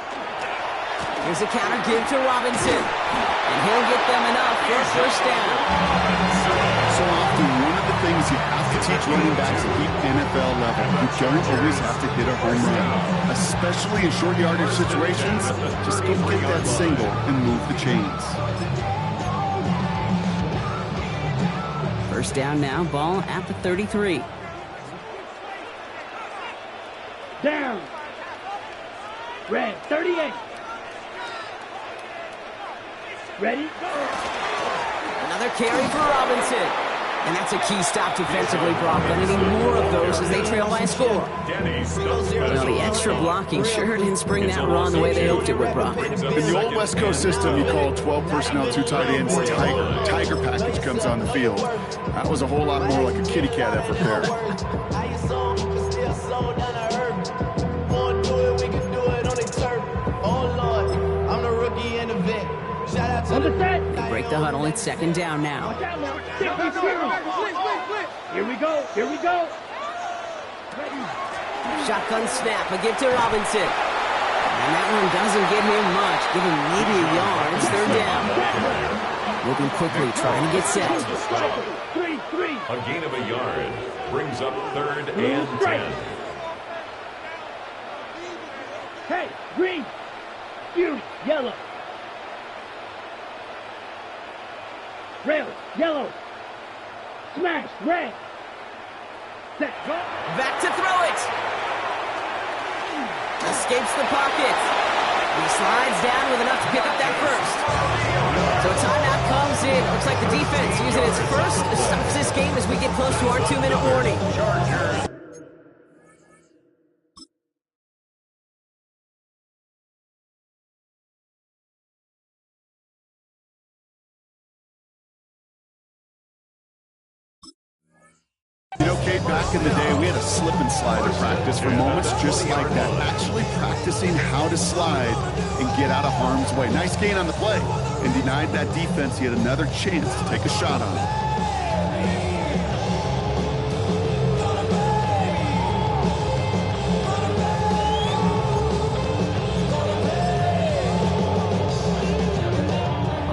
Here's a counter give to Robinson. And he'll get them enough for a first down. So often, one of the things you have to teach running backs at the NFL level, you don't always have to hit a home run. Especially in short yardage situations, just go get that single and move the chains. First down now, ball at the 33. Down. Red, 38. Ready? Another carry for Robinson. And that's a key stop defensively, Brock. They're needing more of those as they trail by a score. Well, the extra blocking sure didn't spring that run the way they hoped it would, Brock. In the old West Coast system, you call 12 personnel, 2 tight ends, Tiger. Tiger package comes on the field. That was a whole lot more like a kitty cat effort there. They break the huddle. It's second down now. Here we go. Here we go. Shotgun snap. A give to Robinson. And that one doesn't get him much. Give him maybe a yard. It's third down. Moving quickly, trying to get set. 3. A gain of a yard brings up third and 10. Hey, green. You, yellow. Rail, yellow. Smash, red. Set, go. Back to throw it. Escapes the pocket. He slides down with enough to pick up that first. So a timeout comes in. Looks like the defense using its first stops this game as we get close to our 2-minute warning. You know, Kate, back in the day, we had a slip and slide to practice for moments just like that. Actually practicing how to slide and get out of harm's way. Nice gain on the play. And denied that defense. He had another chance to take a shot on it.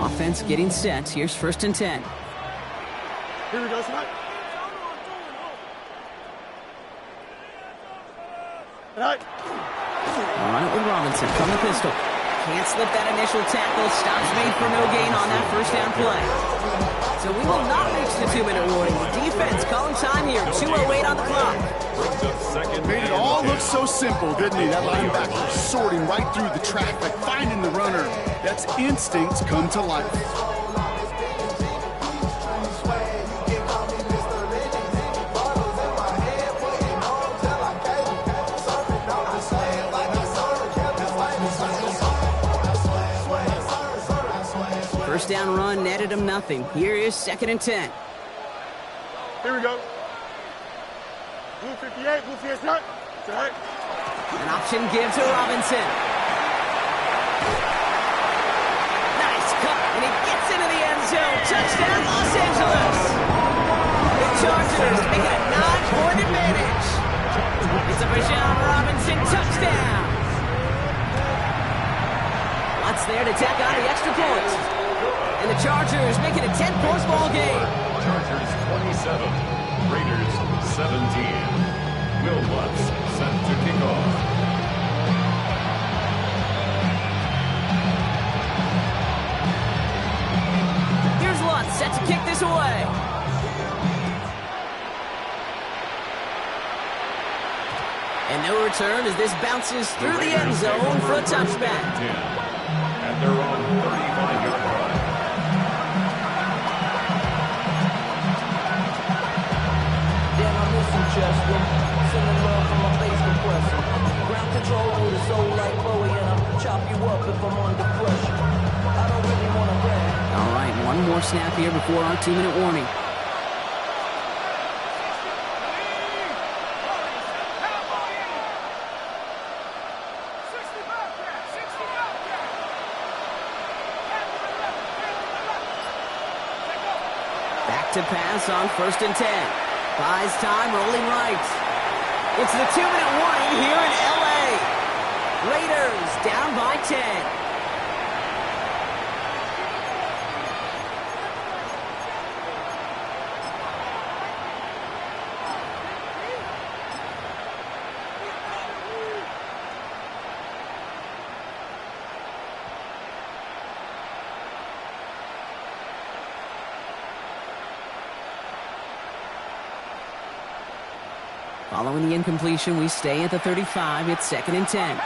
Offense getting set. Here's first and 10. Here we go, Smart. All right, with Robinson from the pistol. Can't slip that initial tackle. Stops made for no gain on that first down play. So we will not reach the 2-minute warning. The defense calling time here. 2:08 on the clock. Made it all look so simple, didn't he? That linebacker sorting right through the traffic, finding the runner. That's instincts come to life. First down run netted him nothing. Here is 2nd and 10. Here we go. Blue 58, blue 58. Right. An option give to Robinson. Nice cut, and he gets into the end zone. Touchdown, Los Angeles. The Chargers make it a 9-point advantage. It's a Bijan Robinson touchdown. Watts there to tack on the extra point. And the Chargers make it a 10-point ball game. Chargers 27, Raiders 17. Will Watts set to kick off. Here's Lutz set to kick this away. And no return as this bounces through the end zone for a touchback. At their own 35-yard line. Damn, I miss you, Chester. Sending love from my bass compressor. Ground control with a soul like Bowie, and I'll chop you up if I'm under pressure. I don't really want to brag. All right, one more snap here before our 2-minute warning. Back to pass on 1st and 10. Buys time, rolling right. It's the 2-minute warning here in L.A. Raiders down by 10. Following the incompletion, we stay at the 35. It's 2nd and 10.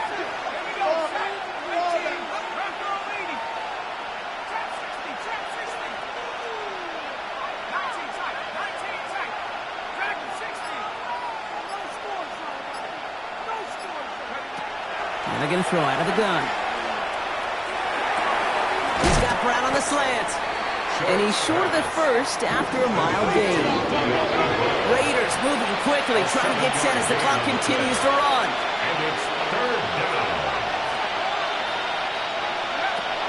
And they're going to throw out of the gun. He's got Brown on the slant. And he's short of the first after a mile gain. Raiders moving quickly, trying to get set as the clock continues to run. And it's 3rd down.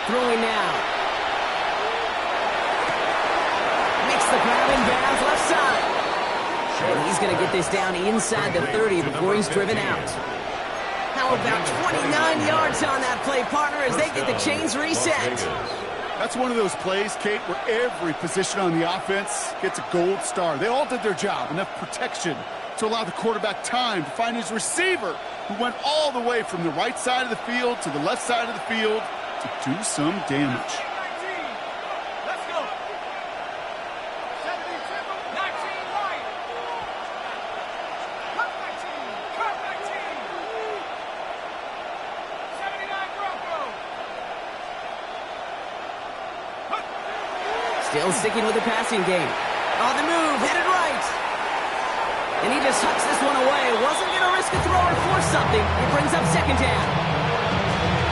Throwing now. Makes the grab in bounds left side. And he's going to get this down inside the 30 before he's driven out. How about 29 yards on that play, partner, as they get the chains reset. That's one of those plays, Kate, where every position on the offense gets a gold star. They all did their job. Enough protection to allow the quarterback time to find his receiver, who went all the way from the right side of the field to the left side of the field to do some damage. Still sticking with the passing game. On the move, headed right. And he just hucks this one away. Wasn't going to risk a throw or force something. It brings up 2nd down.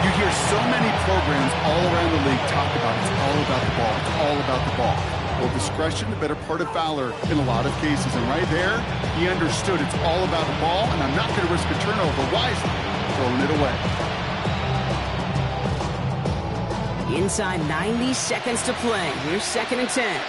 You hear so many programs all around the league talk about it's all about the ball. It's all about the ball. Well, discretion, the better part of valor in a lot of cases. And right there, he understood it's all about the ball, and I'm not going to risk a turnover wisely, throwing it away. Inside 90 seconds to play. Here's 2nd and 10.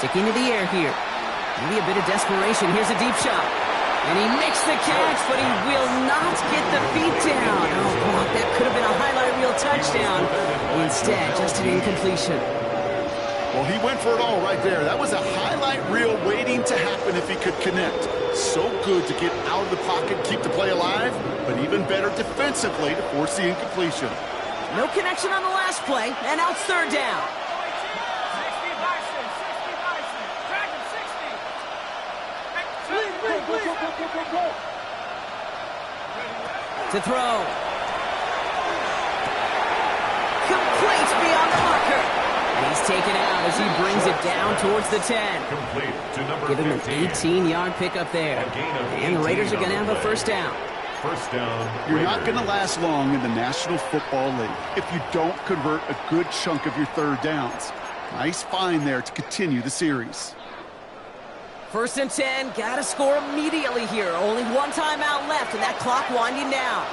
Sticking to the air here. Maybe a bit of desperation. Here's a deep shot. And he makes the catch, but he will not get the feet down. Oh, that could have been a highlight reel touchdown. Instead, just an incompletion. Well, he went for it all right there. That was a highlight reel waiting to happen if he could connect. So good to get out of the pocket, keep the play alive, but even better defensively to force the incompletion. No connection on the last play, and now it's third down. To throw. Complete beyond the marker. And he's taken out as he brings it down towards the 10. Complete to number Give him an 15. 18-yard pickup there. And the Raiders are going to have a first down. First down. You're not going to last long in the National Football League if you don't convert a good chunk of your third downs. Nice find there to continue the series. First and 10, got to score immediately here. Only one timeout left, and that clock winding down.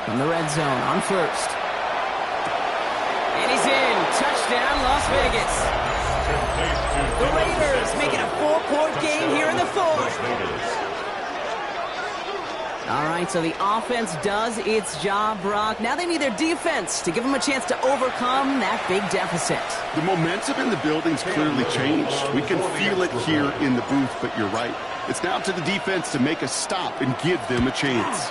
From the red zone on first. And he's in. Touchdown, Las Vegas. The Raiders making a 4-point game here in the fourth. All right, so the offense does its job, Brock. Now they need their defense to give them a chance to overcome that big deficit. The momentum in the building's clearly changed. We can feel it here in the booth, but you're right. It's now to the defense to make a stop and give them a chance.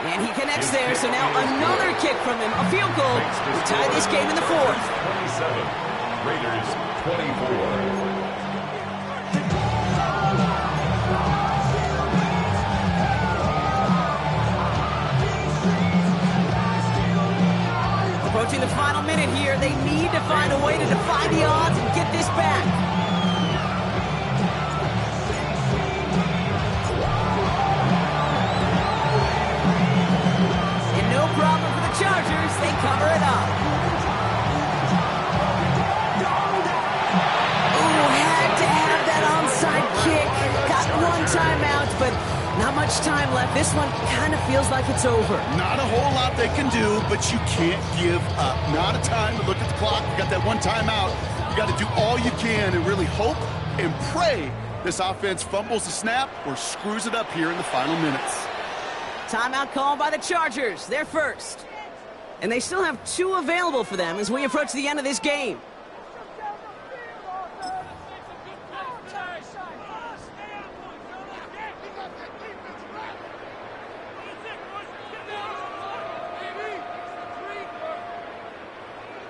And he connects there, so now another kick from him, a field goal to tie this game in the fourth. 27, Raiders 24. Approaching the final minute here, they need to find a way to defy the odds and get this back. Problem for the Chargers. They cover it up. Ooh, had to have that onside kick. Got one timeout, but not much time left. This one kind of feels like it's over. Not a whole lot they can do, but you can't give up. Not a time to look at the clock. You got that one timeout. You got to do all you can and really hope and pray this offense fumbles the snap or screws it up here in the final minutes. Timeout called by the Chargers. They're first. And they still have 2 available for them as we approach the end of this game.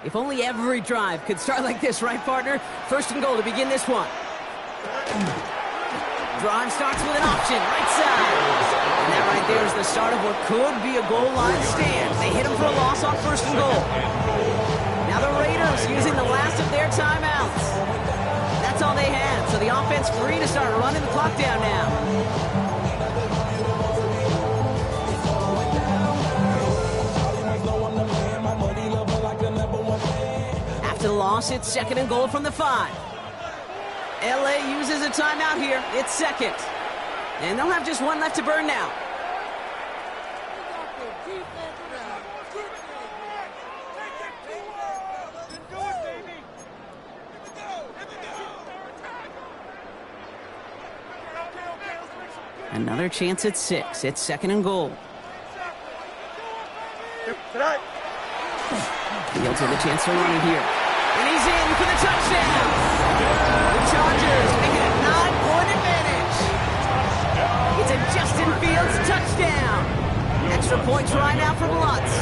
If only every drive could start like this, right, partner? First and goal to begin this one. Drive starts with an option, right side. And that right there is the start of what could be a goal line stand. They hit him for a loss on first and goal. Now the Raiders using the last of their timeouts. That's all they had, so the offense free to start running the clock down now. After the loss, it's second and goal from the 5. LA uses a timeout here. It's second. And they'll have just one left to burn now. Another chance at 6. It's second and goal. Fields with a chance to run it here. And he's in for the touchdown. The Chargers making a 9-point advantage. It's a Justin Fields touchdown. Extra point try now from Lutz.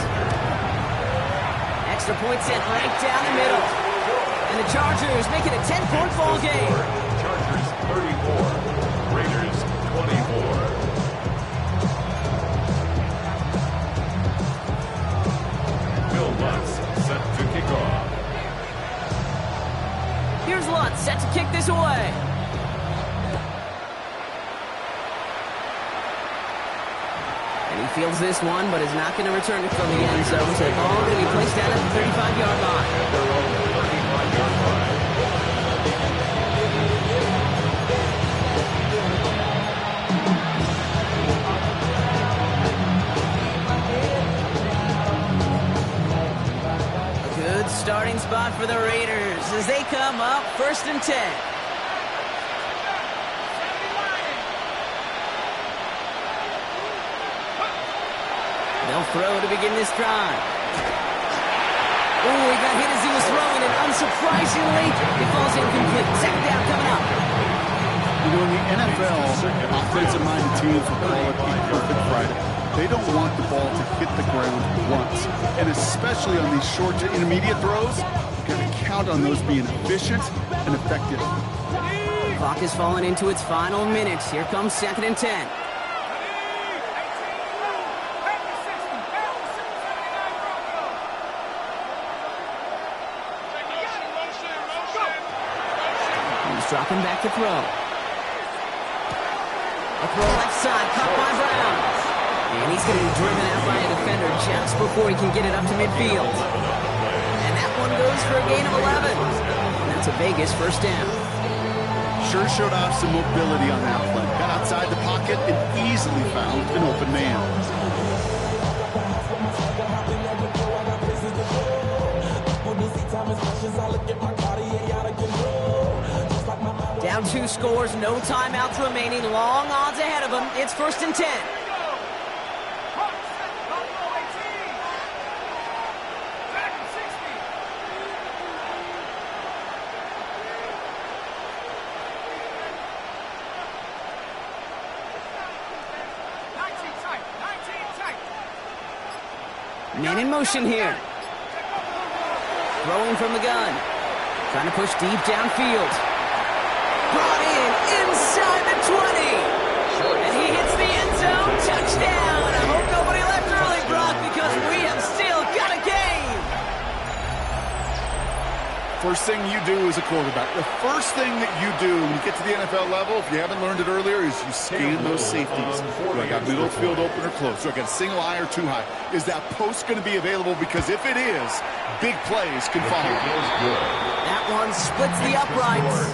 Extra point sent right down the middle. And the Chargers make it a 10-point ball game. Chargers 34, Raiders 24. Bill Lutz set to kick off. Here's Lutz set to kick this away. And he fields this one, but is not going to return it from the end zone. So the ball going to be placed down at the 35-yard line. drive for the Raiders as they come up 1st and 10. They'll throw to begin this drive. Oh, he got hit as he was throwing, and unsurprisingly, it falls incomplete. 2nd down coming up. You know, in the NFL, offensive-minded teams will call it a perfect Friday. They don't want the ball to hit the ground once. And especially on these short to intermediate throws, you've got to count on those being efficient and effective. Clock is falling into its final minutes. Here comes 2nd and 10. He's dropping back to throw. A throw left side, caught by Brown. And he's going to be driven out by a defender just before he can get it up to midfield. And that one goes for a gain of 11. And that's a Vegas 1st down. Sure showed off some mobility on that play. Got outside the pocket and easily found an open man. Down 2 scores, no timeouts remaining, long odds ahead of him. It's 1st and 10. Man in motion here. Throwing from the gun. Trying to push deep downfield. Brought in inside the 20. And he hits the end zone. Touchdown. I hope nobody left early, Brock, because we have still got a game. First thing you do as a quarterback, the first thing that you do when you get to the NFL level, if you haven't learned it earlier, is you scan those safeties. Do I got middle field open or close? Do I got a single high or 2 high? Is that post going to be available? Because if it is, big plays can follow. That one splits the uprights.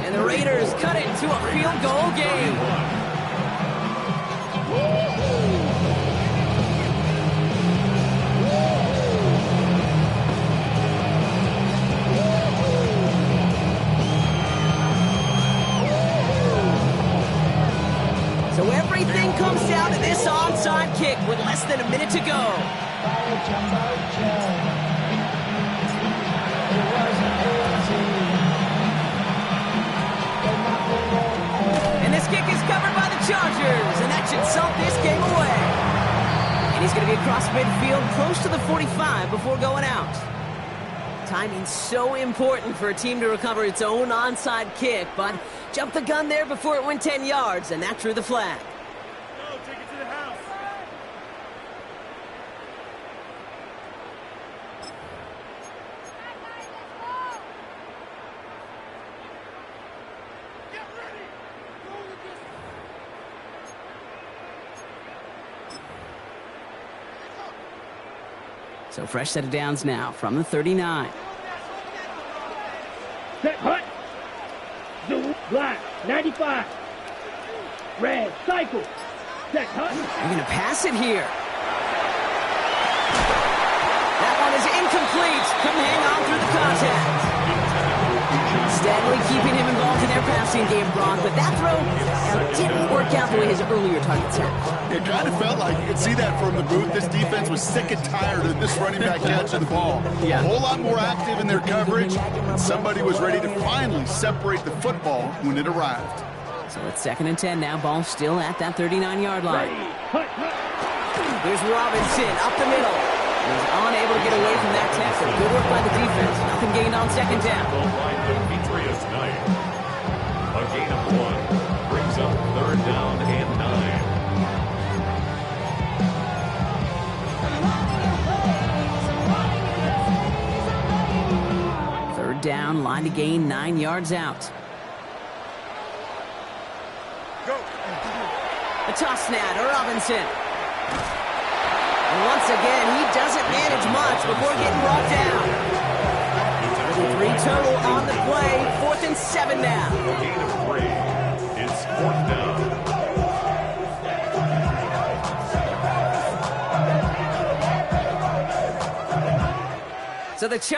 And the Raiders cut it to a field goal game. So everything comes down to this onside kick with less than a minute to go. And this kick is covered by the Chargers, and that should salt this game away. And he's going to be across midfield, close to the 45 before going out. Timing's so important for a team to recover its own onside kick, but jumped the gun there before it went 10 yards, and that drew the flag. Go, take it to the house. Get ready. Go with this. So fresh set of downs now from the 39. Set, hut. Zoom, black, 95. Red, cycle. Set, hut. They're going to pass it here. That one is incomplete. Couldn't hang on through the contact. Steadily keeping him involved in their passing game, Brock, but that throw didn't work out the way his earlier targets had. It kind of felt like you could see that from the booth. This defense was sick and tired of this running back catching the ball. Yeah. A whole lot more active in their coverage, and somebody was ready to finally separate the football when it arrived. So it's 2nd and 10 now. Ball still at that 39-yard line. Here's Robinson up the middle. He's unable to get away from that tackle. Good work by the defense. Nothing gained on 2nd down. A gain of 1 brings up 3rd down and 9. 3rd down, line to gain 9 yards out. Go. A toss now to Robinson. And once again, he doesn't manage much before getting brought down. 3 total on the play. 4th and 7 now. A gain of 3. It's 4th down. So the